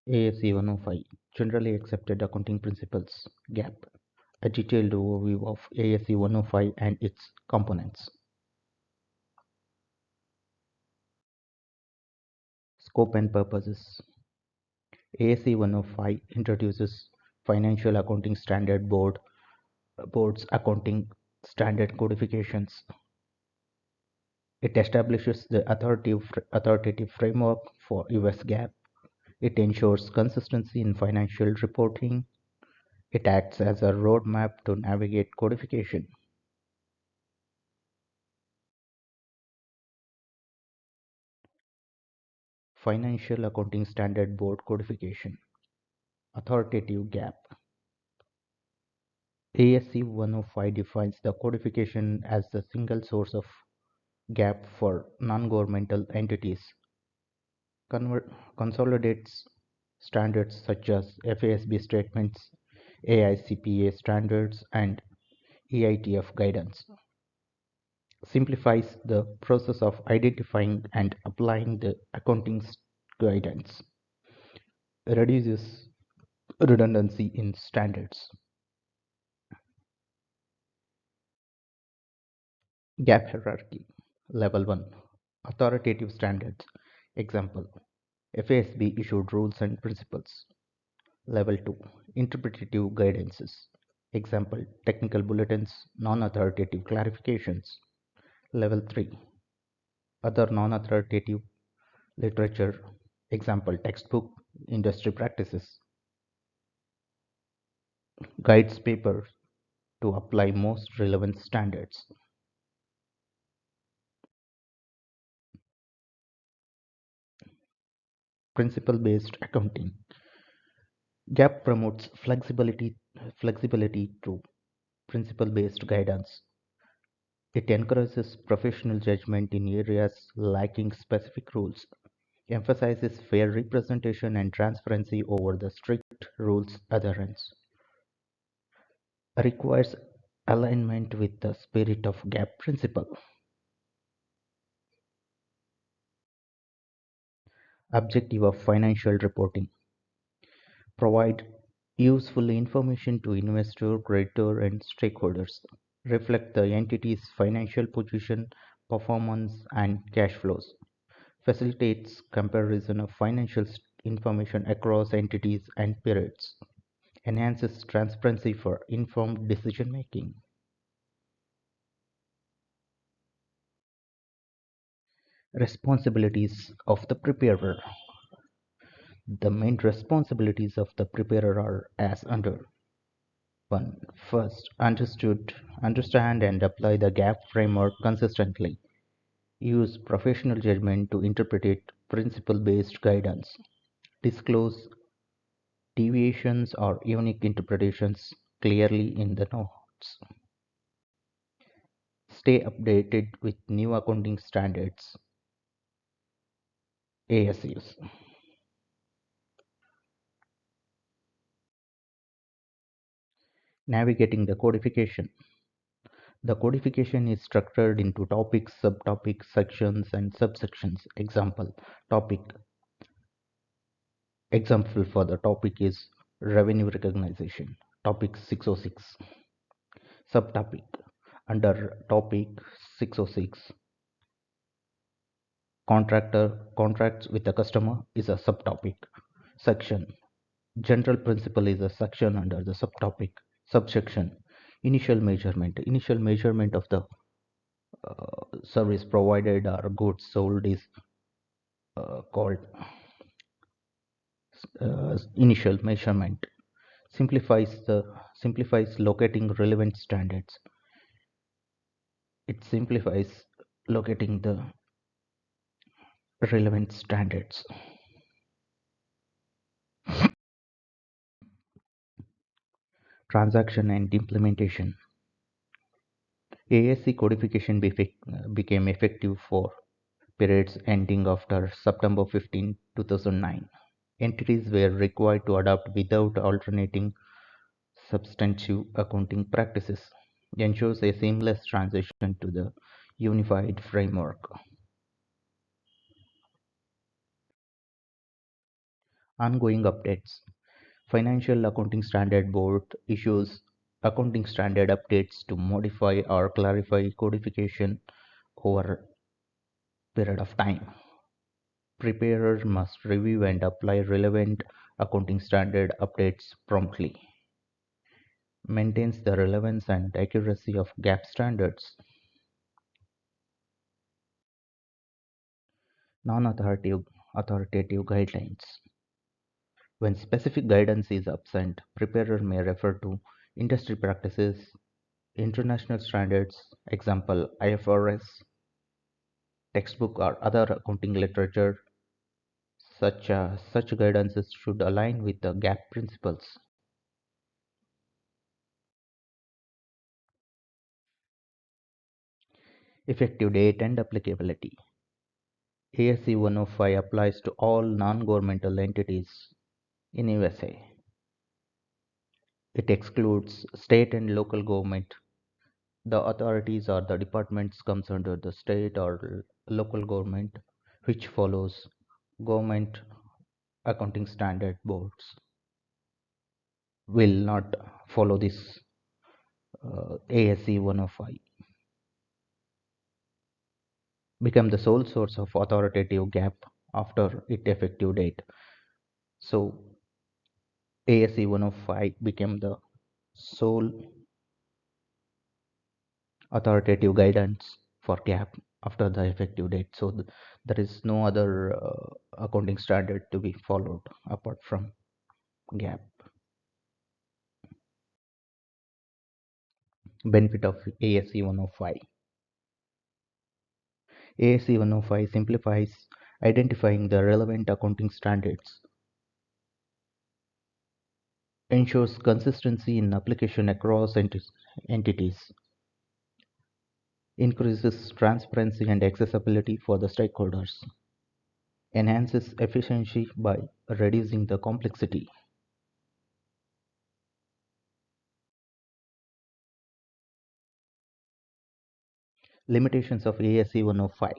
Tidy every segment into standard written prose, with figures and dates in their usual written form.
ASC 105 Generally Accepted Accounting Principles GAAP. A detailed overview of ASC 105 and its components. Scope and purposes. ASC 105 introduces Financial Accounting Standard Board's accounting standard codifications. It establishes the authoritative framework for US GAAP. It ensures consistency in financial reporting. It acts as a roadmap to navigate codification. Financial Accounting Standard Board codification. Authoritative GAAP. ASC 105 defines the codification as the single source of GAAP for non-governmental entities, consolidates standards such as FASB statements, AICPA standards, and EITF guidance, simplifies the process of identifying and applying the accounting guidance, reduces redundancy in standards. GAAP hierarchy. Level 1. Authoritative standards. Example. FASB issued rules and principles. Level 2. Interpretative guidances. Example. Technical bulletins, non-authoritative clarifications. Level 3. Other non-authoritative literature. Example. Textbook, industry practices. Guides paper to apply most relevant standards. Principle-based accounting. GAAP promotes flexibility through principle-based guidance. It encourages professional judgment in areas lacking specific rules, emphasizes fair representation and transparency over the strict rules adherence, requires alignment with the spirit of GAAP principle. Objective of financial reporting. Provide useful information to investor, creditor, and stakeholders. Reflect the entity's financial position, performance, and cash flows. Facilitates comparison of financial information across entities and periods. Enhances transparency for informed decision making. Responsibilities of the preparer. The main responsibilities of the preparer are as under. 1. First, understand and apply the GAAP framework consistently. Use professional judgment to interpret principle-based guidance. Disclose deviations or unique interpretations clearly in the notes. Stay updated with new accounting standards, ASUs. Navigating the codification. The codification is structured into topics, subtopics, sections, and subsections. Example for the topic is revenue recognition, topic 606. Subtopic. Under topic 606, contracts with the customer is a subtopic. Section. General principle is a section under the subtopic. Subsection. Initial measurement of the service provided or goods sold is called initial measurement. Simplifies locating relevant standards. It simplifies locating the relevant standards. Transaction and implementation. ASC codification became effective for periods ending after September 15, 2009. Entities were required to adopt without alternating substantive accounting practices. Ensures a seamless transition to the unified framework. Ongoing updates. Financial Accounting Standard Board issues accounting standard updates to modify or clarify codification over period of time. Preparer must review and apply relevant accounting standard updates promptly. Maintains the relevance and accuracy of GAAP standards. Non-authoritative guidelines. When specific guidance is absent, preparer may refer to industry practices, international standards, example IFRS, textbook or other accounting literature. Such guidances should align with the GAAP principles. Effective date and applicability. ASC 105 applies to all non-governmental entities in USA. It excludes state and local government. The authorities or the departments comes under the state or local government which follows government accounting standard boards will not follow this ASC 105. Become the sole source of authoritative GAAP after its effective date. So ASC 105 became the sole authoritative guidance for GAAP after the effective date. So there is no other accounting standard to be followed apart from GAAP. Benefit of ASC 105. ASC 105 simplifies identifying the relevant accounting standards, ensures consistency in application across entities, increases transparency and accessibility for the stakeholders, enhances efficiency by reducing the complexity. Limitations of ASC 105.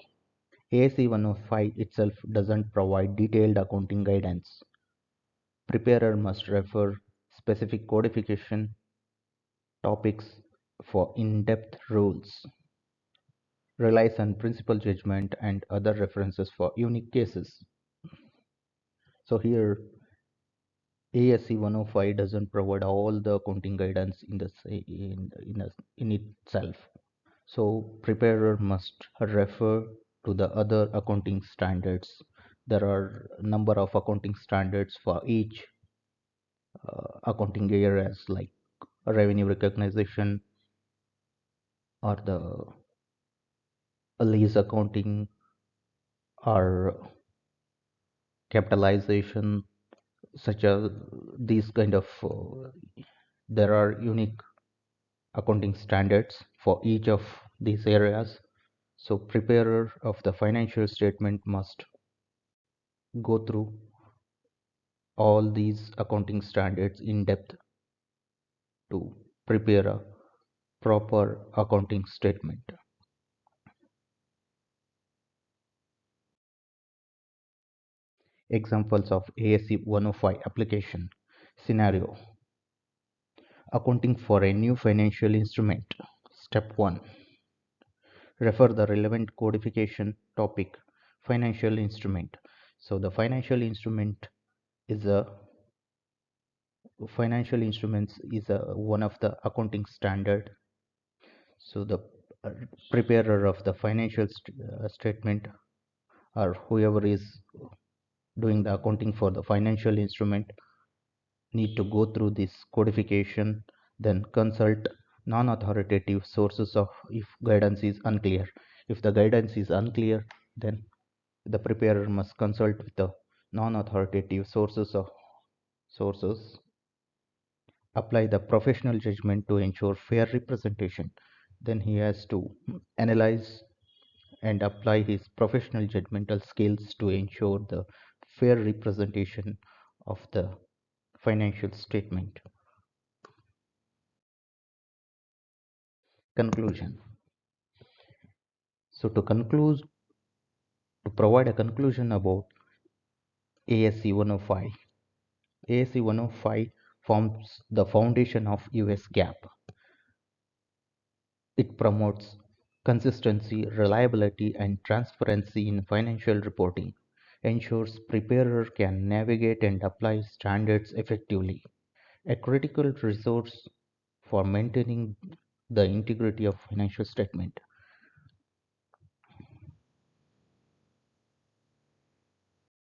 ASC 105 itself doesn't provide detailed accounting guidance. Preparer must refer specific codification topics for in-depth rules, relies on principal judgment and other references for unique cases. So here ASC 105 doesn't provide all the accounting guidance in itself. So preparer must refer to the other accounting standards. There are a number of accounting standards for each accounting areas like revenue recognition or the lease accounting or capitalization, such as these kind of there are unique accounting standards for each of these areas. So preparer of the financial statement must go through all these accounting standards in depth to prepare a proper accounting statement. Examples of ASC 105 application scenario. Accounting for a new financial instrument. Step 1. Refer the relevant codification topic financial instrument. So the financial instrument is a financial instruments is one of the accounting standard. So the uh, preparer of the financial statement or whoever is doing the accounting for the financial instrument need to go through this codification, then consult non-authoritative sources of if guidance is unclear. If the guidance is unclear, then the preparer must consult with the non-authoritative sources, apply the professional judgment to ensure fair representation. Then he has to analyze and apply his professional judgmental skills to ensure the fair representation of the financial statement. Conclusion. So to provide a conclusion about ASC 105, ASC 105 forms the foundation of US GAAP. It promotes consistency, reliability, and transparency in financial reporting, ensures preparer can navigate and apply standards effectively, a critical resource for maintaining the integrity of financial statement.